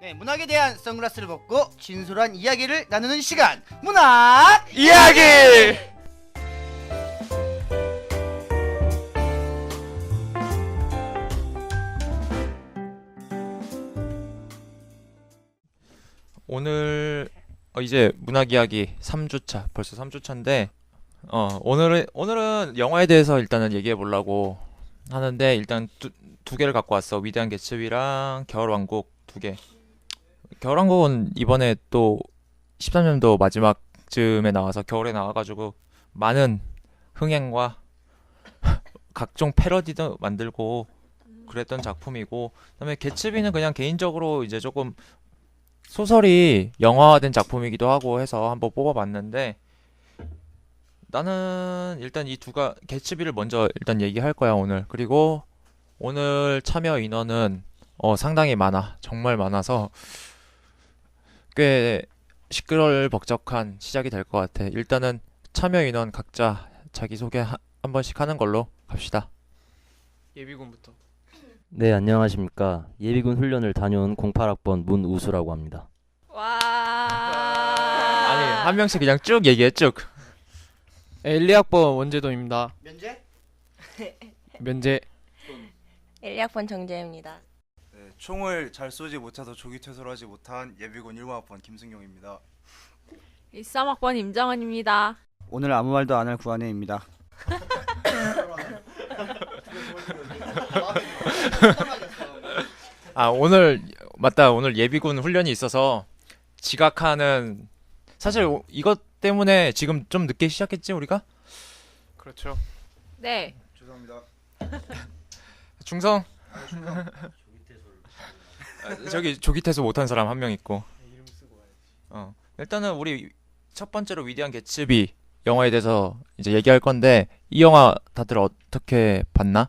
네, 문학에 대한 선글라스를 벗고 진솔한 이야기를 나누는 시간, 문학 이야기! 오늘 이제 문학 이야기 3주차, 벌써 3주차인데 오늘은 영화에 대해서 일단은 얘기해 보려고 하는데, 일단 두 개를 갖고 왔어. 위대한 개츠비랑 겨울왕국 두 개. 겨울왕국은 이번에 또 13년도 마지막쯤에 나와서 겨울에 나와가지고 많은 흥행과 각종 패러디도 만들고 그랬던 작품이고, 그다음에 개츠비는 그냥 개인적으로 이제 조금 소설이 영화화된 작품이기도 하고 해서 한번 뽑아봤는데, 나는 일단 이 두가 개츠비를 먼저 일단 얘기할 거야 오늘. 그리고 오늘 참여 인원은 상당히 많아. 정말 많아서 꽤 시끌벅적한 시작이 될 것 같아. 일단은 참여 인원 각자 자기소개 한 번씩 하는 걸로 갑시다. 예비군부터. 네, 안녕하십니까. 예비군 훈련을 다녀온 08학번 문우수라고 합니다. 와. 아니, 한 명씩 그냥 쭉 얘기해 쭉. 1,2학번 원재동입니다. 면제? 면제. 1학번 정재입니다. 네, 총을 잘 쏘지 못해서 조기 퇴소를 하지 못한 예비군 1학번 김승용입니다. 13학번 임정은입니다. 오늘 아무 말도 안 할 구한혜입니다. 오늘 맞다. 오늘 예비군 훈련이 있어서 지각하는, 사실 이것 때문에 지금 좀 늦게 시작했지 우리가? 그렇죠. 네. 죄송합니다. 중성. 저기 조기 퇴소 못한 사람 한 명 있고. 일단은 우리 첫 번째로 위대한 개츠비 영화에 대해서 이제 얘기할 건데, 이 영화 다들 어떻게 봤나?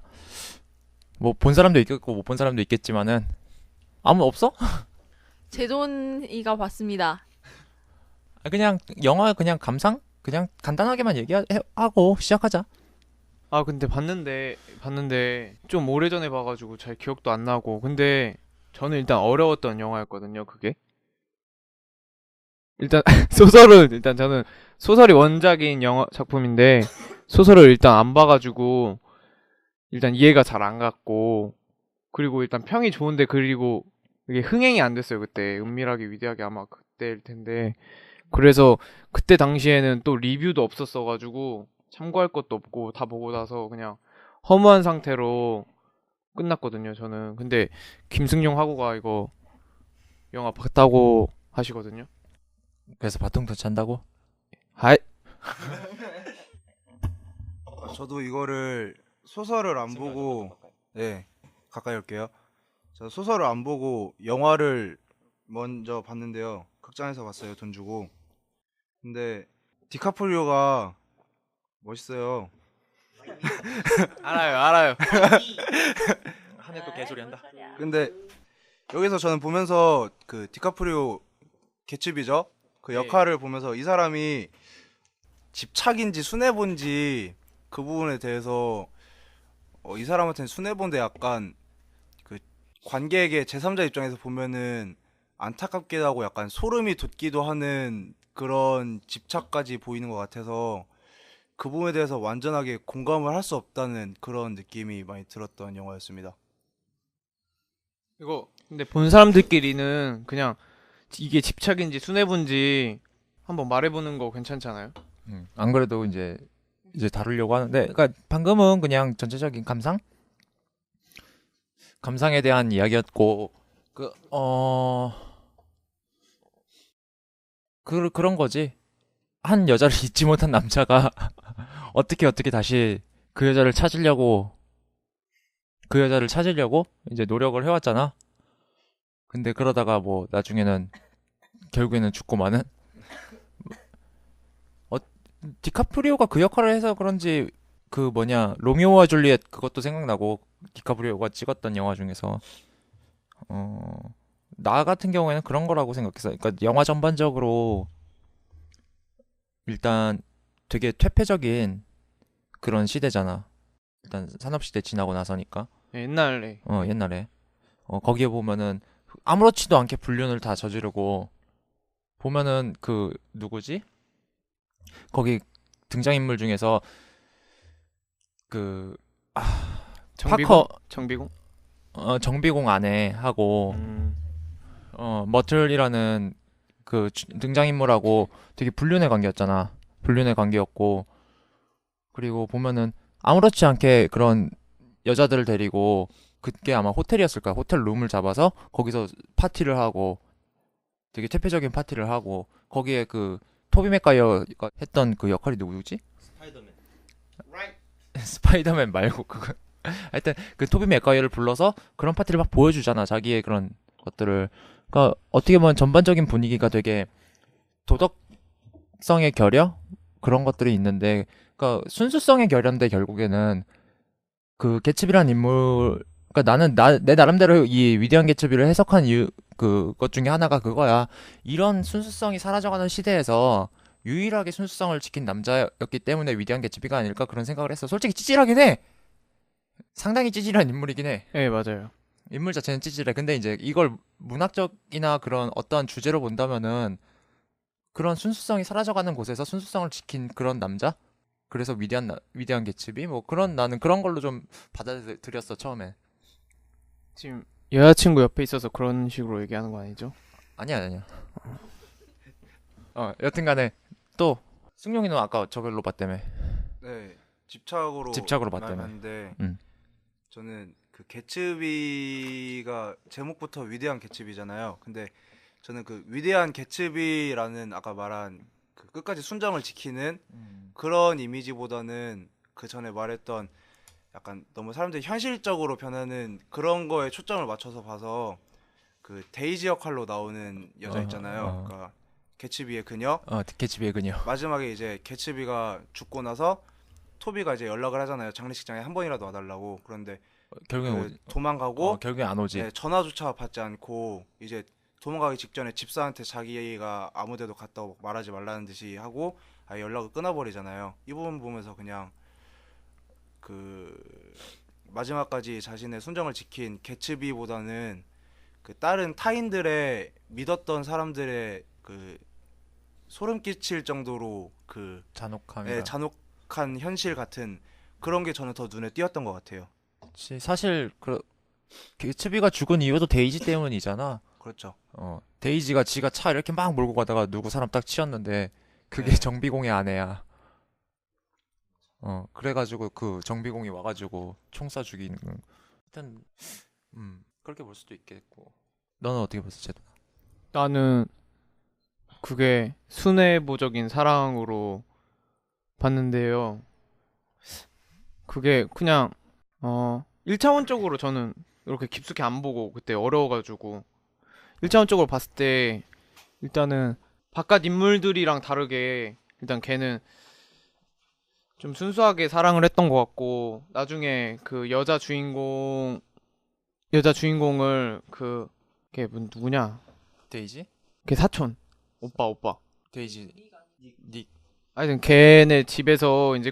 뭐 본 사람도 있겠고 못 본 사람도 있겠지만은 아무 없어? 제존이가 봤습니다. 그냥 영화 그냥 감상? 그냥 간단하게만 얘기하고 시작하자. 근데 봤는데 좀 오래전에 봐가지고 잘 기억도 안 나고. 근데 저는 일단 어려웠던 영화였거든요, 그게. 일단 저는 소설이 원작인 영화 작품인데 소설을 일단 안 봐가지고 일단 이해가 잘 안 갔고, 그리고 일단 평이 좋은데, 그리고 이게 흥행이 안 됐어요. 그때 은밀하게 위대하게 아마 그때일 텐데, 그래서 그때 당시에는 또 리뷰도 없었어가지고 참고할 것도 없고 다 보고 나서 그냥 허무한 상태로 끝났거든요, 저는. 근데 김승용 하고가 이거 영화 봤다고 하시거든요. 그래서 바통도 찬다고? 하이. 저도 이거를 소설을 안 보고, 네, 가까이 올게요. 저 소설을 안 보고 영화를 먼저 봤는데요. 극장에서 봤어요, 돈 주고. 근데 디카프리오가 멋있어요. 알아요. 하늘 또 개소리 한다. 근데 여기서 저는 보면서 그 디카프리오 개츠비죠? 그 네. 역할을 보면서 이 사람이 집착인지 순애본지 그 부분에 대해서 이 사람한테는 순애본데, 약간 그 관객의 제3자 입장에서 보면은 안타깝기도 하고 약간 소름이 돋기도 하는 그런 집착까지 보이는 것 같아서 그 부분에 대해서 완전하게 공감을 할 수 없다는 그런 느낌이 많이 들었던 영화였습니다. 이거 근데 본 사람들끼리는 그냥 이게 집착인지 순애본지 한번 말해보는 거 괜찮잖아요? 안 그래도 이제 다루려고 하는데, 그러니까 방금은 그냥 전체적인 감상에 대한 이야기였고, 그런 거지. 한 여자를 잊지 못한 남자가 어떻게 다시 그 여자를 찾으려고 이제 노력을 해왔잖아. 근데 그러다가 뭐 나중에는 결국에는 죽고마는. 디카프리오가 그 역할을 해서 그런지 로미오와 줄리엣 그것도 생각나고, 디카프리오가 찍었던 영화 중에서 나 같은 경우에는 그런 거라고 생각했어. 그러니까 영화 전반적으로 일단 되게 퇴폐적인 그런 시대잖아. 일단 산업시대 지나고 나서니까. 옛날에 옛날에 거기에 보면은 아무렇지도 않게 불륜을 다 저지르고 보면은 그 누구지? 거기 등장인물 중에서 그 정비공? 파커 정비공? 정비공 아내 하고 머틀이라는 그 등장인물하고 되게 불륜의 관계였잖아. 불륜의 관계였고 그리고 보면은 아무렇지 않게 그런 여자들을 데리고 그게 아마 호텔이었을 거야. 호텔 룸을 잡아서 거기서 파티를 하고 되게 퇴폐적인 파티를 하고 거기에 그 토비 맥과이어가 했던 그 역할이 누구지? 스파이더맨 말고 그거 하여튼 그 토비 맥과이어를 불러서 그런 파티를 막 보여주잖아. 자기의 그런 것들을. 그러니까 어떻게 보면 전반적인 분위기가 되게 도덕성의 결여 그런 것들이 있는데, 그러니까 순수성의 결여인데 결국에는 그 개츠비란 인물, 그러니까 나는 내 나름대로 이 위대한 개츠비를 해석한 이유 그것 중에 하나가 그거야. 이런 순수성이 사라져가는 시대에서 유일하게 순수성을 지킨 남자였기 때문에 위대한 개츠비가 아닐까 그런 생각을 했어. 솔직히 찌질하긴 해. 상당히 찌질한 인물이긴 해. 네, 맞아요. 인물 자체는 찌질해. 근데 이제 이걸 문학적이나 그런 어떠한 주제로 본다면은 그런 순수성이 사라져가는 곳에서 순수성을 지킨 그런 남자? 그래서 위대한 개츠비? 뭐 그런, 나는 그런 걸로 좀 받아들였어 처음에. 지금 여자친구 옆에 있어서 그런 식으로 얘기하는 거 아니죠? 아니야. 여튼간에 또 승용이는 아까 저걸로 봤다며. 네, 집착으로 봤다며. 봤는데 음. 저는 그 개츠비가 제목부터 위대한 개츠비잖아요. 근데 저는 그 위대한 개츠비라는 아까 말한 그 끝까지 순정을 지키는 그런 이미지보다는 그 전에 말했던 약간 너무 사람들이 현실적으로 변하는 그런 거에 초점을 맞춰서 봐서 그 데이지 역할로 나오는 여자 있잖아요. 그러니까 개츠비의 그녀. 개츠비의 그녀. 마지막에 이제 개츠비가 죽고 나서 토비가 이제 연락을 하잖아요. 장례식장에 한 번이라도 와달라고. 그런데 결국엔 그 도망가고 결국엔 안 오지. 네, 전화조차 받지 않고 이제 도망가기 직전에 집사한테 자기가 아무데도 갔다고 말하지 말라는 듯이 하고 아예 연락을 끊어버리잖아요. 이 부분 보면서 그냥 그 마지막까지 자신의 순정을 지킨 개츠비보다는 그 다른 타인들의 믿었던 사람들의 그 소름 끼칠 정도로 그 잔혹함이라. 잔혹한 현실 같은 그런 게 저는 더 눈에 띄었던 것 같아요. 그치. 사실 개츠비가 죽은 이유도 데이지 때문이잖아. 그렇죠. 데이지가 지가 차 이렇게 막 몰고 가다가 누구 사람 딱 치였는데 그게 네. 정비공의 아내야. 그래가지고 그 정비공이 와가지고 총 쏴 죽이는 거. 일단 그렇게 볼 수도 있겠고. 너는 어떻게 봤어, 제도? 나는 그게 순애보적인 사랑으로 봤는데요. 그게 그냥 1차원적으로 저는 이렇게 깊숙이 안 보고 그때 어려워가지고 1차원적으로 봤을 때 일단은 바깥 인물들이랑 다르게 일단 걔는 좀 순수하게 사랑을 했던 것 같고 나중에 그 여자 주인공을 걔 누구냐? 데이지? 걔 사촌 오빠 데이지 닉. 하여튼 걔네 집에서 이제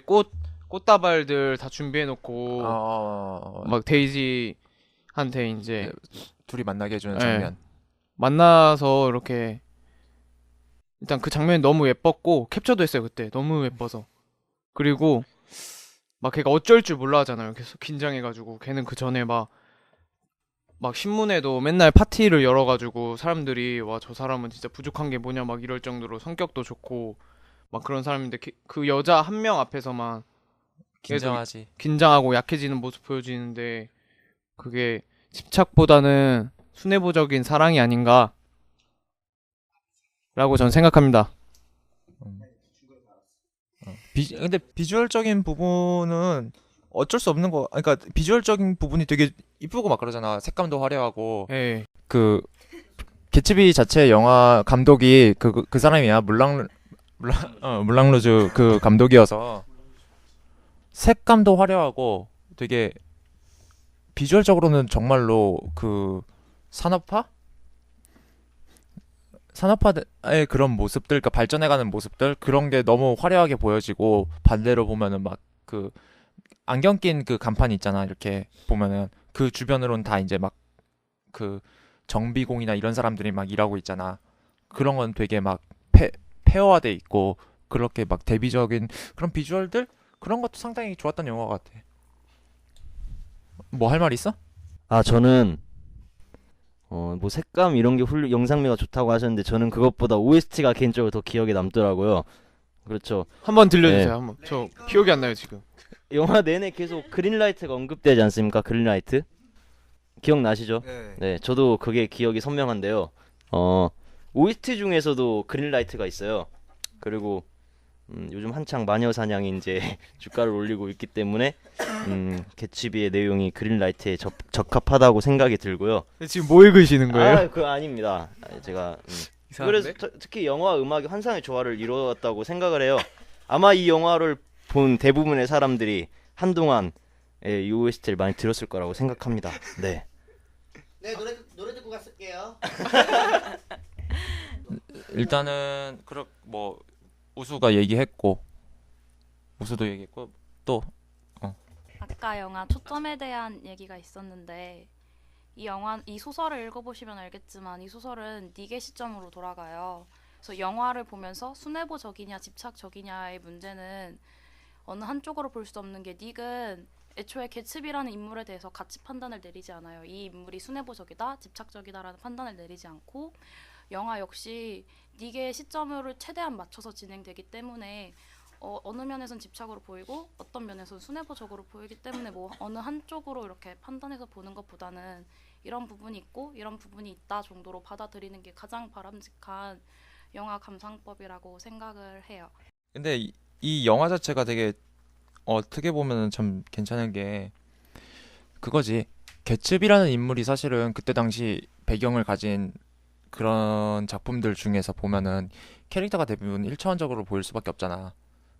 꽃다발들 다 준비해놓고 막 데이지한테 이제 둘이 만나게 해주는 네. 장면. 만나서 이렇게 일단 그 장면이 너무 예뻤고 캡처도 했어요 그때 너무 예뻐서. 그리고 막 걔가 어쩔 줄 몰라 하잖아요. 계속 긴장해가지고 걔는 그 전에 막 신문에도 맨날 파티를 열어가지고 사람들이 와 저 사람은 진짜 부족한 게 뭐냐 막 이럴 정도로 성격도 좋고 막 그런 사람인데 그 여자 한 명 앞에서만 긴장하지. 긴장하고 약해지는 모습 보여지는데 그게 집착보다는 순애보적인 사랑이 아닌가 라고 전 생각합니다. 근데 비주얼적인 부분은 어쩔 수 없는 거. 그러니까 비주얼적인 부분이 되게 이쁘고 막 그러잖아. 색감도 화려하고. 예. 그 개츠비 자체 영화 감독이 그 사람이야. 물랑루즈 그 감독이어서 색감도 화려하고 되게 비주얼적으로는 정말로 그 산업화의 그런 모습들, 그러니까 발전해가는 모습들 그런 게 너무 화려하게 보여지고 반대로 보면은 막 그 안경 낀 그 간판 있잖아. 이렇게 보면은 그 주변으로는 다 이제 막 그 정비공이나 이런 사람들이 막 일하고 있잖아. 그런 건 되게 막 페어화돼 있고 그렇게 막 대비적인 그런 비주얼들 그런 것도 상당히 좋았던 영화 같아. 뭐 할 말 있어? 아, 저는 뭐 색감 이런 게 영상미가 좋다고 하셨는데 저는 그것보다 OST가 개인적으로 더 기억에 남더라고요. 그렇죠. 한번 들려주세요. 네. 한번. 저 기억이 안 나요 지금. 영화 내내 계속 그린라이트가 언급되지 않습니까? 그린라이트? 기억나시죠? 네. 네, 저도 그게 기억이 선명한데요. OST 중에서도 그린라이트가 있어요. 그리고 요즘 한창 마녀사냥이 이제 주가를 올리고 있기 때문에 개츠비의 내용이 그린라이트에 적합하다고 생각이 들고요. 지금 뭐 읽으시는 거예요? 아, 그거 아닙니다. 제가 그래서 특히 영화 음악이 환상의 조화를 이루었다고 생각을 해요. 아마 이 영화를 본 대부분의 사람들이 한동안 이 OST를 많이 들었을 거라고 생각합니다. 네. 네, 노래 듣고 갔을게요. 일단은 뭐 우수가 얘기했고 우수도 얘기했고 또 아까 영화 초점에 대한 얘기가 있었는데 이 소설을 읽어보시면 알겠지만 이 소설은 닉의 시점으로 돌아가요. 그래서 영화를 보면서 순애보적이냐 집착적이냐의 문제는 어느 한쪽으로 볼 수 없는 게 닉은 애초에 개츠비라는 인물에 대해서 가치 판단을 내리지 않아요. 이 인물이 순애보적이다, 집착적이다라는 판단을 내리지 않고 영화 역시 닉의 시점을 최대한 맞춰서 진행되기 때문에 어느 면에선 집착으로 보이고 어떤 면에서는 순애보적으로 보이기 때문에 뭐 어느 한쪽으로 이렇게 판단해서 보는 것보다는 이런 부분이 있고 이런 부분이 있다 정도로 받아들이는 게 가장 바람직한 영화 감상법이라고 생각을 해요. 근데 이 영화 자체가 되게 어떻게 보면은 참 괜찮은 게 그거지. 개츠비라는 인물이 사실은 그때 당시 배경을 가진 그런 작품들 중에서 보면은 캐릭터가 대부분 1차원적으로 보일 수밖에 없잖아.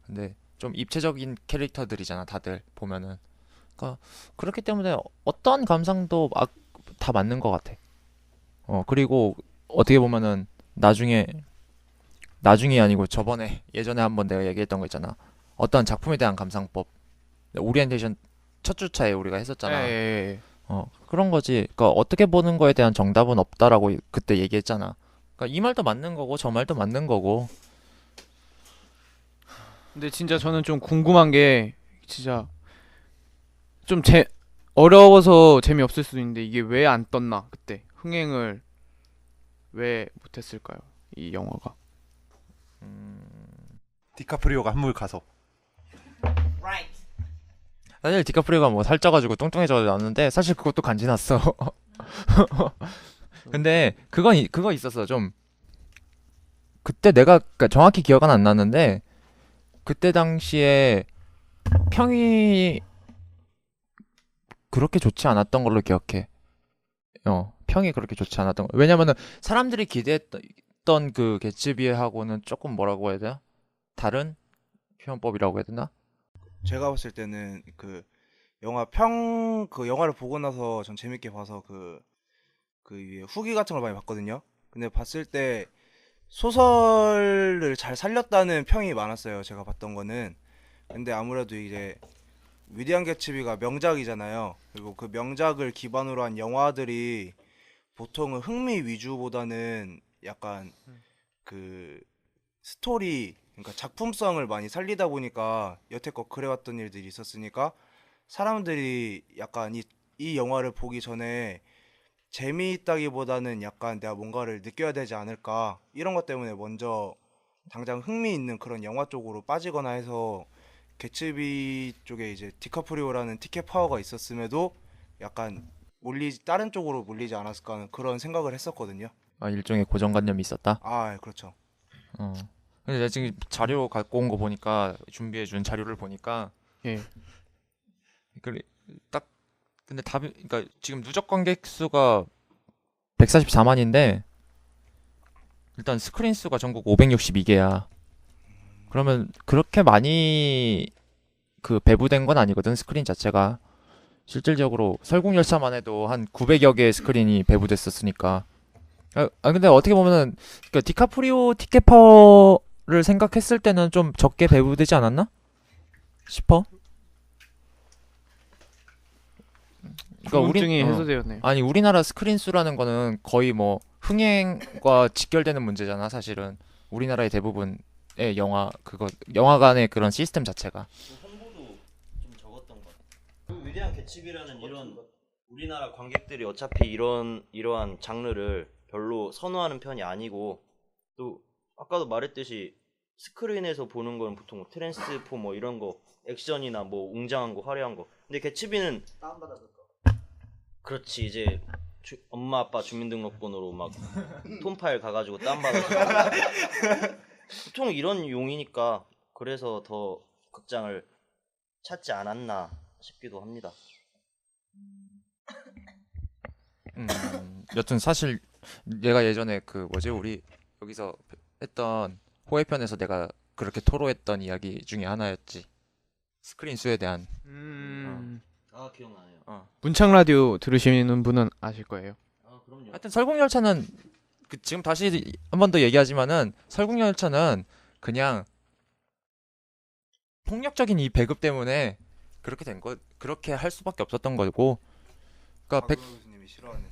근데 좀 입체적인 캐릭터들이잖아, 다들 보면은. 그러니까 그렇기 때문에 어떤 감상도 다 맞는 것 같아. 그리고 어떻게 보면은 나중이 아니고 예전에 한번 내가 얘기했던 거 있잖아. 어떤 작품에 대한 감상법. 오리엔테이션 첫 주차에 우리가 했었잖아. 예. 그런 거지. 그러니까 어떻게 보는 거에 대한 정답은 없다라고 그때 얘기했잖아. 그러니까 이 말도 맞는 거고 저 말도 맞는 거고. 근데 진짜 저는 좀 궁금한 게 진짜 좀 어려워서 재미없을 수도 있는데 이게 왜 안 떴나 그때 흥행을 왜 못했을까요? 이 영화가. 디카프리오가 한물 가서. 사실 디카프리오가 뭐 살쪄가지고 뚱뚱해져 나왔는데 사실 그것도 간지났어. 근데 그거 있었어 좀. 그때 내가 그러니까 정확히 기억은 안 나는데 그때 당시에 평이 그렇게 좋지 않았던 걸로 기억해. 평이 그렇게 좋지 않았던 거. 왜냐면은 사람들이 기대했던 그 개츠비하고는 조금 뭐라고 해야 되나? 다른 표현법이라고 해야 되나? 제가 봤을 때는 그 영화를 보고 나서 전 재밌게 봐서 그 위에 후기 같은 걸 많이 봤거든요. 근데 봤을 때 소설을 잘 살렸다는 평이 많았어요. 제가 봤던 거는. 근데 아무래도 이제 위대한 개츠비가 명작이잖아요. 그리고 그 명작을 기반으로 한 영화들이 보통은 흥미 위주보다는 약간 그 스토리, 그러니까 작품성을 많이 살리다 보니까 여태껏 그래왔던 일들이 있었으니까 사람들이 약간 이 영화를 보기 전에 재미있다기보다는 약간 내가 뭔가를 느껴야 되지 않을까 이런 것 때문에 먼저 당장 흥미 있는 그런 영화 쪽으로 빠지거나 해서 개츠비 쪽에 이제 디카프리오라는 티켓 파워가 있었음에도 약간 다른 쪽으로 몰리지 않았을까 하는 그런 생각을 했었거든요. 일종의 고정관념이 있었다. 아, 그렇죠. 근데 내가 지금 자료 갖고 온 거 보니까 준비해준 자료를 보니까 예. 딱 근데 그러니까 지금 누적 관객 수가 144만인데 일단 스크린 수가 전국 562개야. 그러면 그렇게 많이 그 배부된 건 아니거든 스크린 자체가. 실질적으로 설국열차만 해도 한 900여 개의 스크린이 배부됐었으니까. 근데 어떻게 보면은 그러니까 디카프리오 티켓 파워를 생각했을 때는 좀 적게 배부되지 않았나 싶어. 궁금증이 우리- 해소되었네요. 아니 우리나라 스크린 수라는 거는 거의 뭐 흥행과 직결되는 문제잖아 사실은. 우리나라의 대부분의 영화관의 그런 시스템 자체가. 홍보도 좀 적었던 것 같아요. 그 위대한 개츠비라는 이런 우리나라 관객들이 어차피 이러한 장르를 별로 선호하는 편이 아니고, 또 아까도 말했듯이 스크린에서 보는 건 보통 뭐 트랜스포머 이런 거 액션이나 뭐 웅장한 거 화려한 거. 근데 개츠비는 그렇지, 이제 엄마 아빠 주민등록번호로 막 톰파일 가가지고 다운받아서 보통 이런 용이니까 그래서 더 극장을 찾지 않았나 싶기도 합니다. 여튼 사실 내가 예전에 그 뭐지 우리 여기서 했던 호해편에서 내가 그렇게 토로했던 이야기 중에 하나였지. 스크린 수에 대한. 아, 기억나네요. 문창 라디오 들으시는 분은 아실 거예요. 아, 그럼요. 하여튼 설국열차는 지금 다시 한 번 더 얘기하지만은 설국열차는 그냥 폭력적인 이 배급 때문에 그렇게 된 거, 그렇게 할 수밖에 없었던 거고. 그러니까 박은호 교수님이 싫어하는.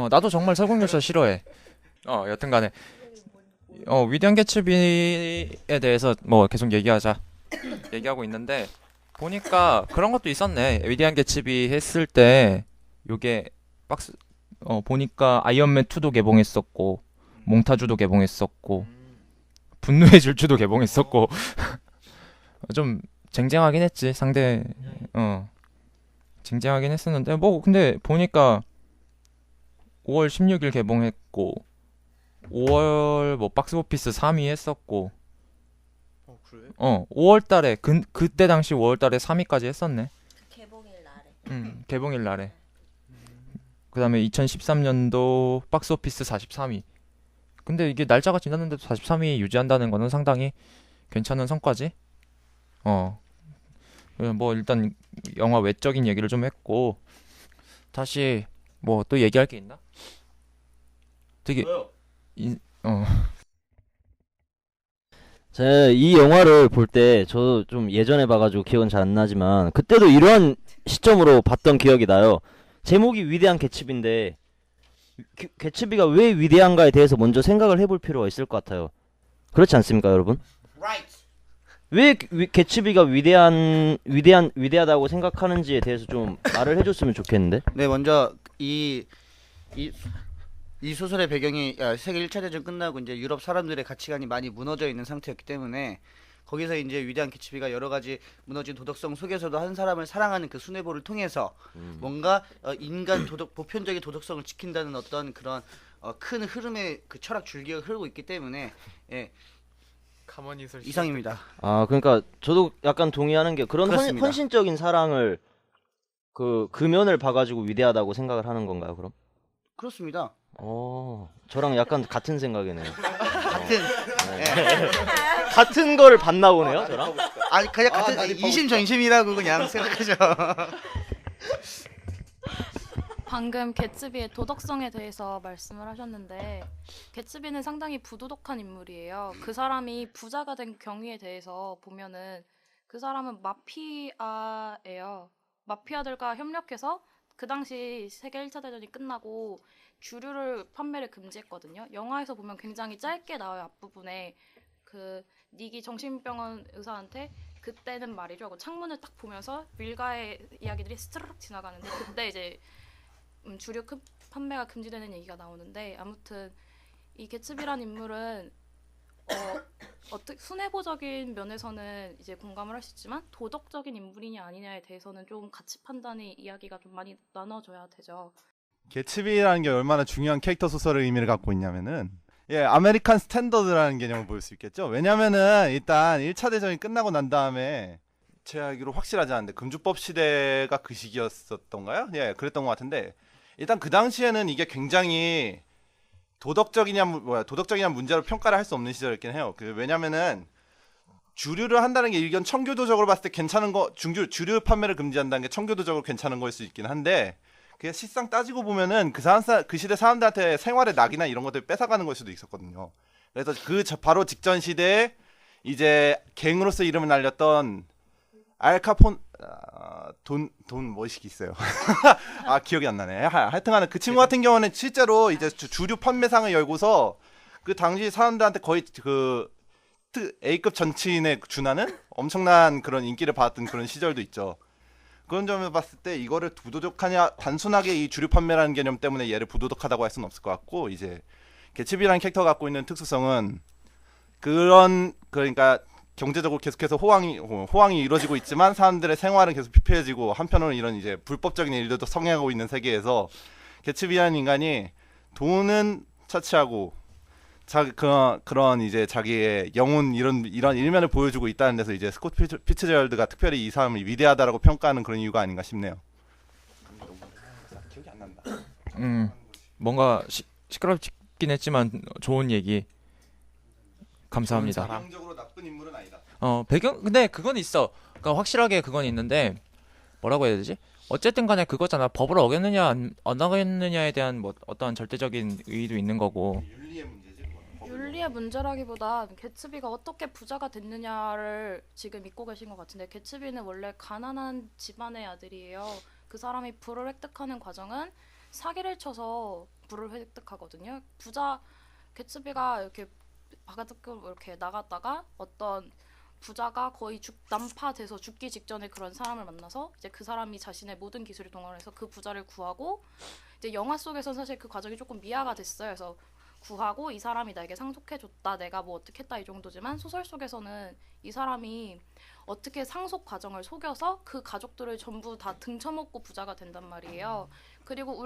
나도 정말 설국열차 싫어해. 여튼간에 위대한 개츠비에 대해서 뭐 계속 얘기하고 있는데 보니까 그런 것도 있었네. 위대한 개츠비 했을 때 요게 보니까 아이언맨 2도 개봉했었고 몽타주도 개봉했었고 분노의 질주도 개봉했었고 좀 쟁쟁하긴 했지 상대. 쟁쟁하긴 했었는데 뭐 근데 보니까 5월 16일 개봉했고 5월 뭐 박스오피스 3위 했었고 그래? 5월 달에 그때 당시 5월 달에 3위까지 했었네. 개봉일 날에. 개봉일 날에. 그다음에 2013년도 박스오피스 43위. 근데 이게 날짜가 지났는데도 43위 유지한다는 거는 상당히 괜찮은 성과지. 뭐 일단 영화 외적인 얘기를 좀 했고 다시 뭐 또 얘기할 게 있나? 되게 제가 이 영화를 볼 때 저 좀 예전에 봐가지고 기억은 잘 안 나지만 그때도 이러한 시점으로 봤던 기억이 나요. 제목이 위대한 개츠비인데 개츠비가 왜 위대한가에 대해서 먼저 생각을 해볼 필요가 있을 것 같아요. 그렇지 않습니까, 여러분? Right. 왜 개츠비가 위대하다고 생각하는지에 대해서 좀 말을 해줬으면 좋겠는데. 네, 먼저 이 소설의 배경이 세계 1차 대전 끝나고 이제 유럽 사람들의 가치관이 많이 무너져 있는 상태였기 때문에 거기서 이제 위대한 개츠비가 여러 가지 무너진 도덕성 속에서도 한 사람을 사랑하는 그 순애보를 통해서 뭔가 인간 보편적인 도덕성을 지킨다는 어떤 그런 큰 흐름의 그 철학 줄기가 흐르고 있기 때문에 가만히 있을 이상입니다. 아, 그러니까 저도 약간 동의하는 게 그런 그렇습니다. 헌신적인 사랑을 그 면을 봐가지고 위대하다고 생각을 하는 건가요, 그럼? 그렇습니다. 저랑 약간 같은 생각이네요. 같은 같은 거를 봤나 보네요, 저랑. 아니 그냥 같은 이심전심이라고 그냥 생각하죠. 방금 개츠비의 도덕성에 대해서 말씀을 하셨는데 개츠비는 상당히 부도덕한 인물이에요. 그 사람이 부자가 된 경위에 대해서 보면은 그 사람은 마피아예요. 마피아들과 협력해서 그 당시 세계 1차 대전이 끝나고 주류를 판매를 금지했거든요. 영화에서 보면 굉장히 짧게 나와요. 앞부분에 그 닉이 정신병원 의사한테 그때는 말이죠. 그 창문을 딱 보면서 밀가의 이야기들이 스르륵 지나가는데 그때 이제 주류 판매가 금지되는 얘기가 나오는데 아무튼 이 개츠비란 인물은 어떻게 순애보적인 면에서는 이제 공감을 할 수 있지만 도덕적인 인물이냐 아니냐에 대해서는 좀 가치 판단의 이야기가 좀 많이 나눠져야 되죠. 개츠비라는 게 얼마나 중요한 캐릭터 소설의 의미를 갖고 있냐면은 아메리칸 스탠더드라는 개념을 볼 수 있겠죠. 왜냐면은 일단 1차 대전이 끝나고 난 다음에 제 알기로 확실하지 않은데 금주법 시대가 그 시기였었던가요? 그랬던 것 같은데 일단 그 당시에는 이게 굉장히 도덕적이냐 문제로 평가를 할 수 없는 시절이었긴 해요. 왜냐면은 주류를 한다는 게 일견 청교도적으로 봤을 때 괜찮은 거, 주류 판매를 금지한다는 게 청교도적으로 괜찮은 거일 수 있긴 한데 그게 실상 따지고 보면은 그 시대 사람들한테 생활의 낙이나 이런 것들 뺏어가는 걸 수도 있었거든요. 그래서 바로 직전 시대에 이제 갱으로서 이름을 날렸던 돈 뭐식 있어요. 아 기억이 안 나네. 하여튼간에 그 친구 같은 경우는 실제로 이제 주류 판매상을 열고서 그 당시 사람들한테 거의 그 A급 전치인에 준하는 엄청난 그런 인기를 받았던 그런 시절도 있죠. 그런 점에서 봤을 때 이거를 부도덕하냐, 단순하게 이 주류 판매라는 개념 때문에 얘를 부도덕하다고 할 수는 없을 것 같고, 이제 개츠비라는 캐릭터가 갖고 있는 특수성은 그러니까 경제적으로 계속해서 호황이 이루어지고 있지만 사람들의 생활은 계속 피폐해지고, 한편으로는 이런 이제 불법적인 일들도 성행하고 있는 세계에서 개츠비라는 인간이 돈은 차치하고 그런 이제 자기의 영혼 이런 일면을 보여주고 있다는 데서 이제 스콧 피츠제럴드가 특별히 이 사람을 위대하다라고 평가하는 그런 이유가 아닌가 싶네요. 기억이 안 난다. 뭔가 시끄럽긴 했지만 좋은 얘기 감사합니다. 배경적으로 나쁜 인물은 아니다. 근데 그건 있어. 그러니까 확실하게 그건 있는데 뭐라고 해야 되지? 어쨌든 간에 그거잖아. 법을 어겼느냐 안 어겼느냐에 대한 뭐 어떤 절대적인 의의도 있는 거고. 윤리의 문제지. 윤리의 문제라기보다 개츠비가 어떻게 부자가 됐느냐를 지금 믿고 계신 것 같은데, 개츠비는 원래 가난한 집안의 아들이에요. 그 사람이 부를 획득하는 과정은 사기를 쳐서 부를 획득하거든요. 개츠비가 이렇게 바깥으로 이렇게 나갔다가 어떤 부자가 거의 난파돼서 죽기 직전에 그런 사람을 만나서 이제 그 사람이 자신의 모든 기술을 동원해서 그 부자를 구하고, 이제 영화 속에서는 사실 그 과정이 조금 미화가 됐어요. 그래서 구하고 이 사람이 나에게 상속해줬다, 내가 뭐 어떻게 했다, 이 정도지만 소설 속에서는 이 사람이 어떻게 상속 과정을 속여서 그 가족들을 전부 다 등쳐먹고 부자가 된단 말이에요. 그리고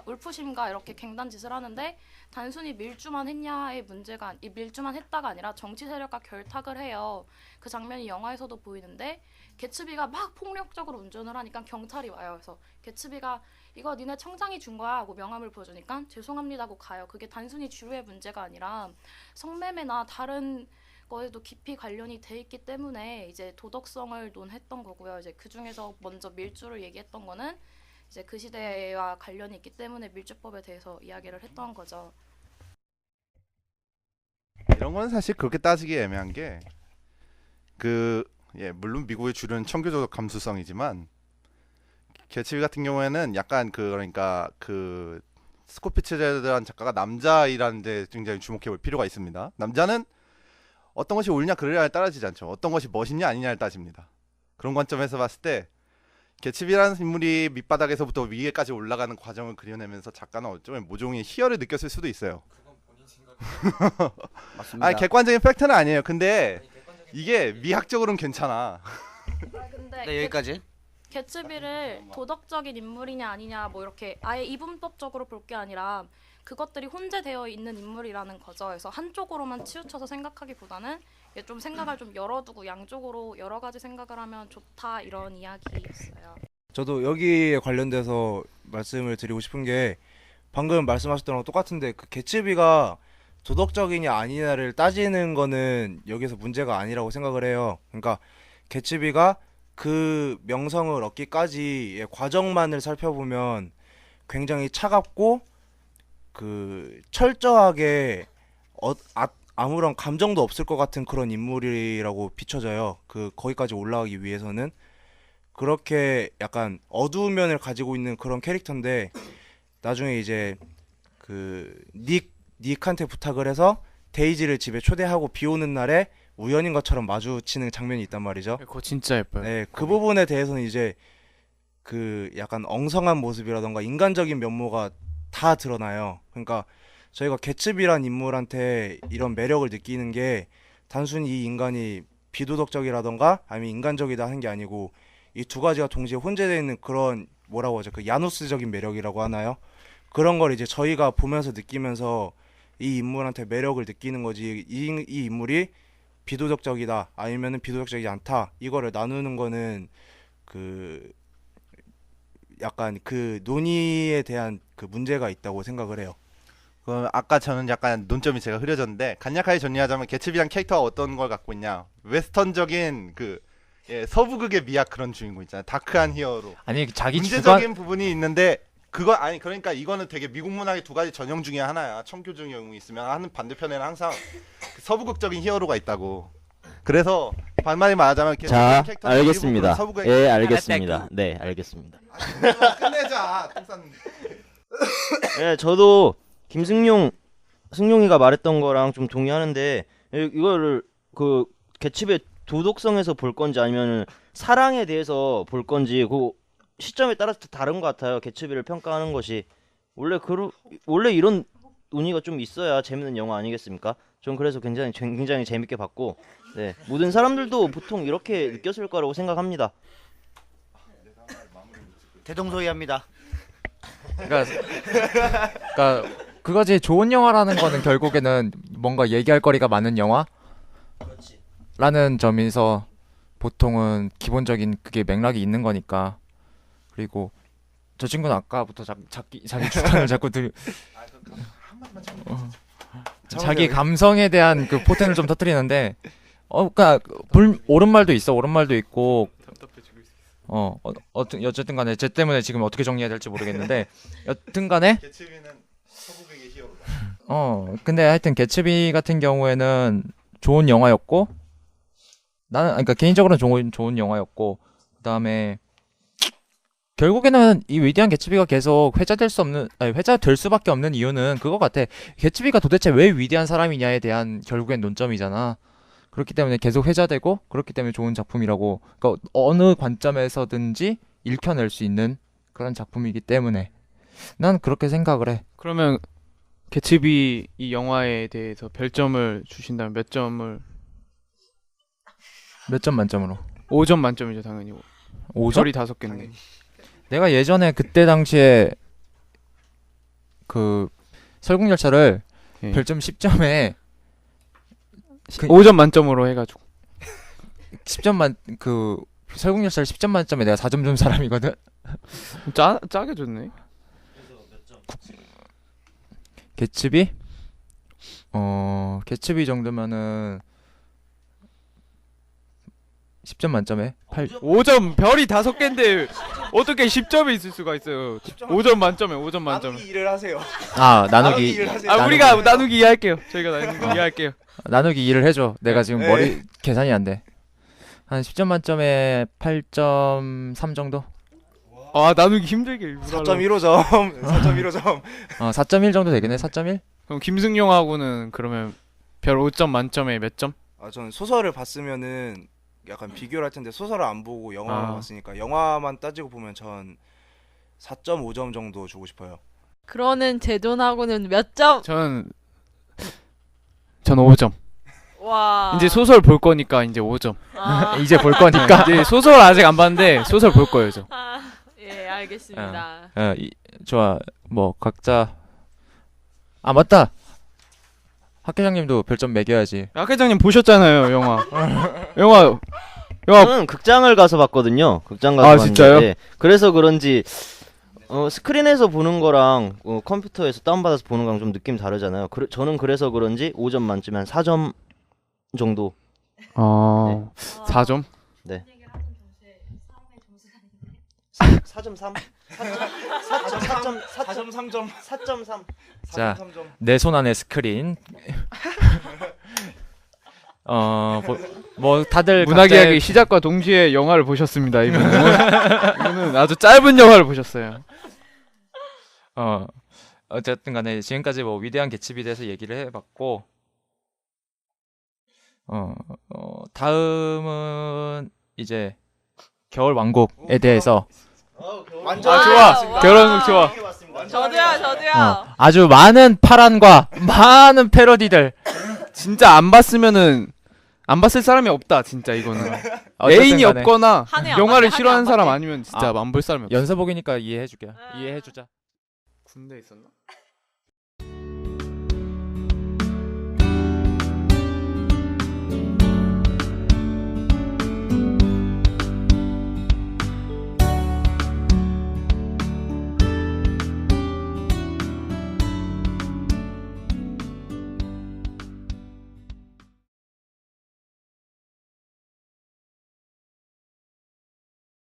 울프심과 이렇게 갱단짓을 하는데, 단순히 밀주만 했냐의 문제가, 이 밀주만 했다가 아니라 정치 세력과 결탁을 해요. 그 장면이 영화에서도 보이는데, 개츠비가 막 폭력적으로 운전을 하니까 경찰이 와요. 그래서 개츠비가 이거 니네 청장이 준 거야 하고 명함을 보여주니까 죄송합니다 하고 가요. 그게 단순히 주류의 문제가 아니라 성매매나 다른 거에도 깊이 관련이 돼 있기 때문에 이제 도덕성을 논했던 거고요. 이제 그 중에서 먼저 밀주를 얘기했던 거는 이제 그 시대와 관련이 있기 때문에 밀주법에 대해서 이야기를 했던 거죠. 이런 건 사실 그렇게 따지기 애매한 게 물론 미국의 주류는 청교도적 감수성이지만 개츠비 같은 경우에는 약간 그러니까 스코피츠제라는 작가가 남자이라는 데 굉장히 주목해 볼 필요가 있습니다. 남자는 어떤 것이 옳냐 그르냐에 따라지지 않죠. 어떤 것이 멋있냐 아니냐를 따집니다. 그런 관점에서 봤을 때 개츠비라는 인물이 밑바닥에서부터 위에까지 올라가는 과정을 그려내면서 작가는 어쩌면 모종의 희열을 느꼈을 수도 있어요. 맞습니다. 아니 객관적인 팩트는 아니에요. 근데 이게 미학적으로는 괜찮아. 근데 네, 여기까지. 개츠비를 도덕적인 인물이냐 아니냐 뭐 이렇게 아예 이분법적으로 볼 게 아니라 그것들이 혼재되어 있는 인물이라는 거죠. 그래서 한쪽으로만 치우쳐서 생각하기보다는 좀 생각을 좀 열어두고 양쪽으로 여러 가지 생각을 하면 좋다, 이런 이야기였어요. 저도 여기에 관련돼서 말씀을 드리고 싶은 게, 방금 말씀하셨던 거랑 똑같은데 그 개츠비가 도덕적이냐 아니냐를 따지는 거는 여기서 문제가 아니라고 생각을 해요. 그러니까 개츠비가 그 명성을 얻기까지의 과정만을 살펴보면 굉장히 차갑고 철저하게 아무런 감정도 없을 것 같은 그런 인물이라고 비춰져요. 거기까지 올라가기 위해서는 그렇게 약간 어두운 면을 가지고 있는 그런 캐릭터인데, 나중에 이제 닉한테 부탁을 해서 데이지를 집에 초대하고 비 오는 날에 우연인 것처럼 마주치는 장면이 있단 말이죠. 그거 진짜 예뻐요. 네, 그 부분에 대해서는 이제 약간 엉성한 모습이라던가 인간적인 면모가 다 드러나요. 그러니까 저희가 개츠비란 인물한테 이런 매력을 느끼는 게 단순히 이 인간이 비도덕적이라던가 아니면 인간적이다 하는 게 아니고, 이 두 가지가 동시에 혼재되어 있는 그런 뭐라고 하죠? 야누스적인 매력이라고 하나요? 그런 걸 이제 저희가 보면서 느끼면서 이 인물한테 매력을 느끼는 거지, 이 인물이 비도덕적이다 아니면은 비도덕적이지 않다, 이거를 나누는 거는 약간 논의에 대한 문제가 있다고 생각을 해요. 그럼 아까 저는 약간 논점이 제가 흐려졌는데, 간략하게 정리하자면 개츠비란 캐릭터가 어떤 걸 갖고 있냐, 웨스턴적인 서부극의 미학 그런 주인공 있잖아요. 다크한 히어로. 아니 자기 문제적인 부분이 있는데 그러니까 이거는 되게 미국 문학의 두 가지 전형 중에 하나야. 청교적 영웅이 있으면 하는 반대편에는 항상 서부극적인 히어로가 있다고. 그래서 반말이 말하자면 자, 캐릭터는 알겠습니다. 일부 서부의 예, 알겠습니다. 네, 알겠습니다. 끝내자. 통산. 예, 저도 승용이가 말했던 거랑 좀 동의하는데 이거를 그 개츠비의 도덕성에서 볼 건지 아니면 사랑에 대해서 볼 건지 그 시점에 따라서 다른 것 같아요. 개츠비를 평가하는 것이 원래 이런 논의가 좀 있어야 재밌는 영화 아니겠습니까? 전 그래서 굉장히 재밌게 봤고, 네, 모든 사람들도 보통 이렇게 느꼈을 거라고 생각합니다. 대동소이합니다. 그러니까 그거지. 좋은 영화라는 거는 결국에는 뭔가 얘기할 거리가 많은 영화라는 점에서 보통은 기본적인 그게 맥락이 있는 거니까. 그리고 저 친구는 아까부터 자기 주관을 자꾸 자기 감성에 대한 그 포텐을 좀 터뜨리는데, 그러니까 옳은 말도 있어. 옳은 말도 있고. 어쨌든 간에 쟤 때문에 지금 어떻게 정리해야 될지 모르겠는데, 여튼 간에 개츠비는 서부백의 히어로다. 근데 하여튼 개츠비 같은 경우에는 좋은 영화였고, 나는 그러니까 개인적으로는 좋은 영화였고, 그다음에 결국에는 이 위대한 개츠비가 계속 회자될 수밖에 없는 이유는 그거 같아. 개츠비가 도대체 왜 위대한 사람이냐에 대한 결국엔 논점이잖아. 그렇기 때문에 계속 회자되고, 그렇기 때문에 좋은 작품이라고, 그러니까 어느 관점에서든지 읽혀낼 수 있는 그런 작품이기 때문에 난 그렇게 생각을 해. 그러면 개츠비 이 영화에 대해서 별점을 주신다면 몇 점을? 몇 점 만점으로? 5점 만점이죠, 당연히. 5점? 별이 5개인데. 내가 예전에 그때 당시에 그 설국열차를 예. 별점 10점에 5점 만점으로 해가지고. 10점 그 설국열차를 10점 만점에 내가 4점 준 사람이거든. 짜게 줬네. 개츠비? 개츠비 정도면은 10점 만점에 5점 별이 5개인데 어떻게 10점이 있을 수가 있어요. 5점 만점에 5점 만점에. 나누기 일을 하세요. 나누기 일을 하세요. 우리가 나누기 이해할게요. 저희가 나누기 이해할게요. 나누기 2를 해줘. 내가 지금 네. 머리 계산이 안 돼. 한 10점 만점에 8.3 정도? 나누기 힘들게 4.15점. 4.15점. 4.1 정도 되겠네. 4.1? 그럼 김승용하고는 그러면 별 5점 만점에 몇 점? 저는 소설을 봤으면은 약간 비교를 할 텐데 소설을 안 보고 영화만 봤으니까 영화만 따지고 보면 전 4.5점 정도 주고 싶어요. 그러는 제존하고는 몇 점? 전 5점. 와. 이제 소설 볼 거니까 이제 5점. 이제 볼 거니까. 이제 소설 아직 안 봤는데 소설 볼 거예요, 저. 예, 알겠습니다. 좋아. 뭐 각자. 맞다. 학 회장님도 별점 매겨야지. 학 회장님 보셨잖아요, 영화. 저는 극장을 가서 봤거든요. 극장 가서 봤는데, 진짜요? 그래서 그런지 스크린에서 보는 거랑 컴퓨터에서 다운받아서 보는 거랑 좀 느낌 다르잖아요. 저는 그래서 그런지 5점 만점에 한 4점 정도. 4점? 네. 4.3? 4.3점. 4.3. 자, 내 손 안에 스크린. 뭐 다들 문학 각자의 이야기 시작과 동시에 영화를 보셨습니다. 이거는 아주 짧은 영화를 보셨어요. 어쨌든 간에 지금까지 뭐 위대한 개츠비에 대해서 얘기를 해봤고, 다음은 이제 겨울 왕국에 대해서 좋아. 결혼국 좋아. 저도요. 아주 많은 파란과 많은 패러디들. 진짜 안 봤으면은 안 봤을 사람이 없다. 진짜 이거는 애인이 간에 없거나 한해 안 영화를 봤대, 싫어하는 한해 안 사람 봤대. 아니면 진짜 안 볼 사람이 없어. 연서복이니까 이해해줄게. 이해해주자. 군대 있었나?